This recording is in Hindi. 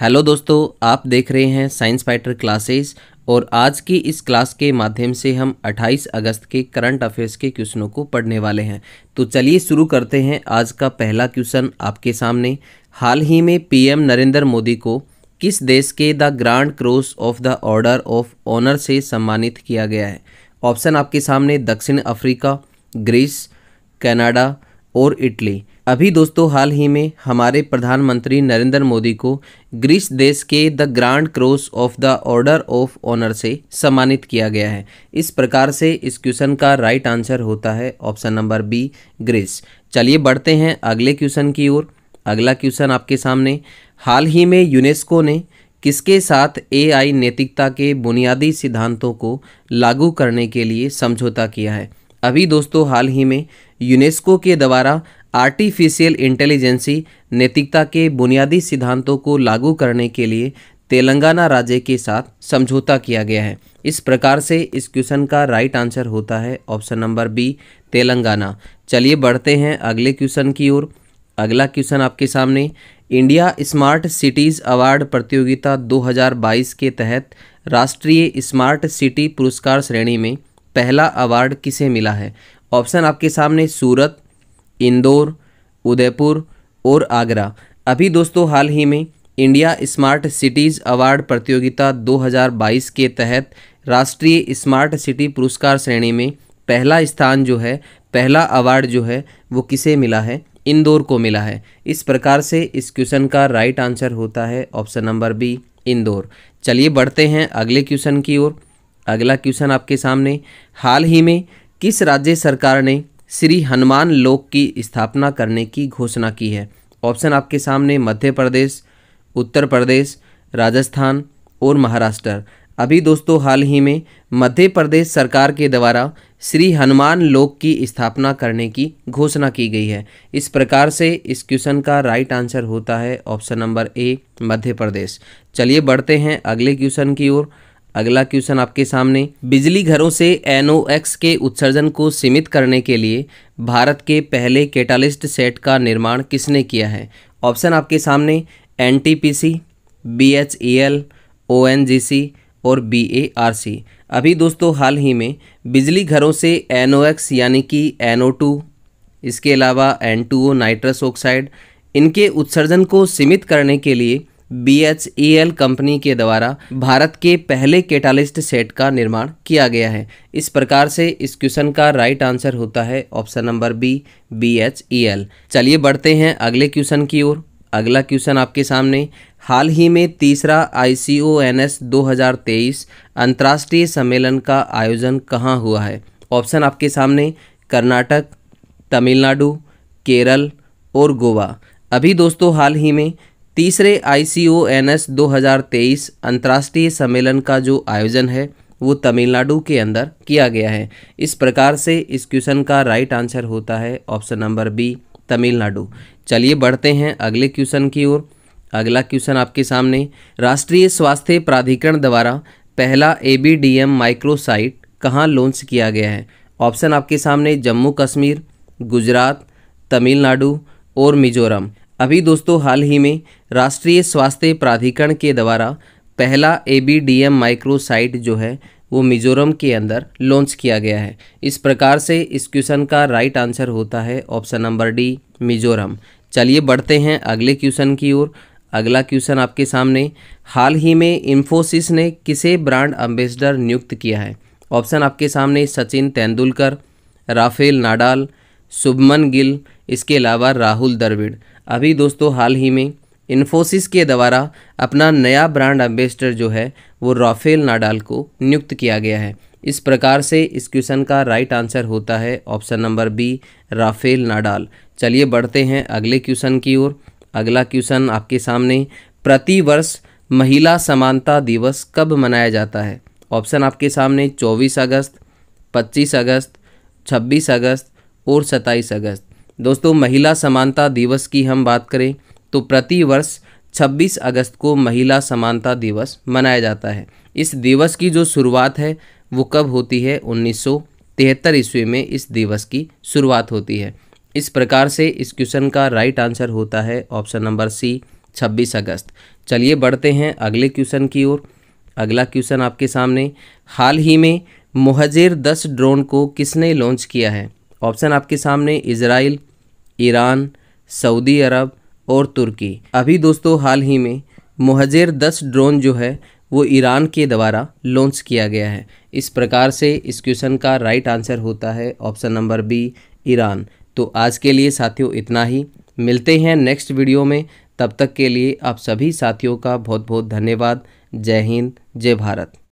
हेलो दोस्तों, आप देख रहे हैं साइंस फाइटर क्लासेस और आज की इस क्लास के माध्यम से हम 28 अगस्त के करंट अफेयर्स के क्वेश्चनों को पढ़ने वाले हैं। तो चलिए शुरू करते हैं। आज का पहला क्वेश्चन आपके सामने, हाल ही में पीएम नरेंद्र मोदी को किस देश के the grand cross of the order of honour से सम्मानित किया गया है? ऑप्शन आपके सामने दक्षिण अफ्रीका, ग्रीस, कनाडा और इटली। अभी दोस्तों हाल ही में हमारे प्रधानमंत्री नरेंद्र मोदी को ग्रीस देश के the grand cross of the order of honour से सम्मानित किया गया है। इस प्रकार से इस क्वेश्चन का राइट आंसर होता है ऑप्शन नंबर बी, ग्रीस। चलिए बढ़ते हैं अगले क्वेश्चन की ओर। अगला क्वेश्चन आपके सामने, हाल ही में यूनेस्को ने किसके साथ एआई नैतिकता के बुनियादी सिद्धांतों को लागू करने के लिए समझौता किया है? अभी दोस्तों हाल ही में यूनेस्को के द्वारा आर्टिफिशियल इंटेलिजेंसी नैतिकता के बुनियादी सिद्धांतों को लागू करने के लिए तेलंगाना राज्य के साथ समझौता किया गया है। इस प्रकार से इस क्वेश्चन का राइट आंसर होता है ऑप्शन नंबर बी, तेलंगाना। चलिए बढ़ते हैं अगले क्वेश्चन की ओर। अगला क्वेश्चन आपके सामने, इंडिया स्मार्ट सिटीज़ अवार्ड प्रतियोगिता 2022 के तहत राष्ट्रीय स्मार्ट सिटी पुरस्कार श्रेणी में पहला अवार्ड किसे मिला है? ऑप्शन आपके सामने सूरत, इंदौर, उदयपुर और आगरा। अभी दोस्तों हाल ही में इंडिया स्मार्ट सिटीज़ अवार्ड प्रतियोगिता 2022 के तहत राष्ट्रीय स्मार्ट सिटी पुरस्कार श्रेणी में पहला स्थान जो है, पहला अवार्ड जो है वो किसे मिला है? इंदौर को मिला है। इस प्रकार से इस क्वेश्चन का राइट आंसर होता है ऑप्शन नंबर बी, इंदौर। चलिए बढ़ते हैं अगले क्वेश्चन की ओर। अगला क्वेश्चन आपके सामने, हाल ही में किस राज्य सरकार ने श्री हनुमान लोक की स्थापना करने की घोषणा की है? ऑप्शन आपके सामने मध्य प्रदेश, उत्तर प्रदेश, राजस्थान और महाराष्ट्र। अभी दोस्तों हाल ही में मध्य प्रदेश सरकार के द्वारा श्री हनुमान लोक की स्थापना करने की घोषणा की गई है। इस प्रकार से इस क्वेश्चन का राइट आंसर होता है option number A, Madhya Pradesh. चलिए बढ़ते हैं अगले क्वेश्चन की ओर। अगला क्वेश्चन आपके सामने, बिजली घरों से NOx के उत्सर्जन को सीमित करने के लिए भारत के पहले कैटालिस्ट सेट का निर्माण किसने किया है? ऑप्शन आपके सामने NTPC, BHEL, ONGC और BARC। अभी दोस्तों हाल ही में बिजली घरों से NOx यानी कि NO2, इसके अलावा N2O नाइट्रस ऑक्साइड, इनके उत्सर्जन को सीमित करने के लिए BHEL कंपनी के द्वारा भारत के पहले कैटालिस्ट सेट का निर्माण किया गया है। इस प्रकार से इस क्वेश्चन का राइट आंसर होता है ऑप्शन नंबर बी, BHEL। चलिए बढ़ते हैं अगले क्वेश्चन की ओर। अगला क्वेश्चन आपके सामने, हाल ही में तीसरा ICONS 2023 अंतर्राष्ट्रीय सम्मेलन का आयोजन कहाँ हुआ है? ऑप्शन आपके सामने कर्नाटक, तमिलनाडु, केरल और गोवा। अभी दोस्तों हाल ही में तीसरे ICONS 2023 अंतर्राष्ट्रीय सम्मेलन का जो आयोजन है वो तमिलनाडु के अंदर किया गया है। इस प्रकार से इस क्वेश्चन का राइट आंसर होता है ऑप्शन नंबर बी, तमिलनाडु। चलिए बढ़ते हैं अगले क्वेश्चन की ओर। अगला क्वेश्चन आपके सामने, राष्ट्रीय स्वास्थ्य प्राधिकरण द्वारा पहला ABDM माइक्रोसाइट कहाँ लॉन्च किया गया है? ऑप्शन आपके सामने जम्मू कश्मीर, गुजरात, तमिलनाडु और मिजोरम। अभी दोस्तों हाल ही में राष्ट्रीय स्वास्थ्य प्राधिकरण के द्वारा पहला ABDM माइक्रोसाइट जो है वो मिजोरम के अंदर लॉन्च किया गया है। इस प्रकार से इस क्वेश्चन का राइट आंसर होता है ऑप्शन नंबर डी, मिजोरम। चलिए बढ़ते हैं अगले क्वेश्चन की ओर। अगला क्वेश्चन आपके सामने, हाल ही में इन्फोसिस ने किसे ब्रांड एम्बेसडर नियुक्त किया है? ऑप्शन आपके सामने सचिन तेंदुलकर, राफेल नाडाल, शुभमन गिल, इसके अलावा राहुल द्रविड़। अभी दोस्तों हाल ही में इन्फोसिस के द्वारा अपना नया ब्रांड एम्बेसडर जो है वो राफेल नाडाल को नियुक्त किया गया है। इस प्रकार से इस क्वेश्चन का राइट आंसर होता है option number B, Rafael Nadal. चलिए बढ़ते हैं अगले क्वेश्चन की ओर। अगला क्वेश्चन आपके सामने, प्रतिवर्ष महिला समानता दिवस कब मनाया जाता है? ऑप्शन आपके सामने 24 अगस्त, 25 अगस्त, 26 अगस्त और 27 अगस्त। दोस्तों महिला समानता दिवस की हम बात करें तो प्रतिवर्ष 26 अगस्त को महिला समानता दिवस मनाया जाता है। इस दिवस की जो शुरुआत है वो कब होती है? 1973 ईस्वी में इस दिवस की शुरुआत होती है। इस प्रकार से इस क्वेश्चन का राइट आंसर होता है ऑप्शन नंबर सी, 26 अगस्त। चलिए बढ़ते हैं अगले क्वेश्चन की ओर। अगला क्वेश्चन आपके सामने, हाल ही में मोहजेर 10 ड्रोन को किसने लॉन्च किया है? ऑप्शन आपके सामने इजराइल, ईरान, सऊदी अरब और तुर्की। अभी दोस्तों हाल ही में मोहजेर 10 ड्रोन जो है वो ईरान के द्वारा लॉन्च किया गया है। इस प्रकार से इस क्वेश्चन का राइट आंसर होता है ऑप्शन नंबर बी, ईरान। तो आज के लिए साथियों इतना ही, मिलते हैं नेक्स्ट वीडियो में। तब तक के लिए आप सभी साथियों का बहुत बहुत धन्यवाद। जय हिंद, जय भारत।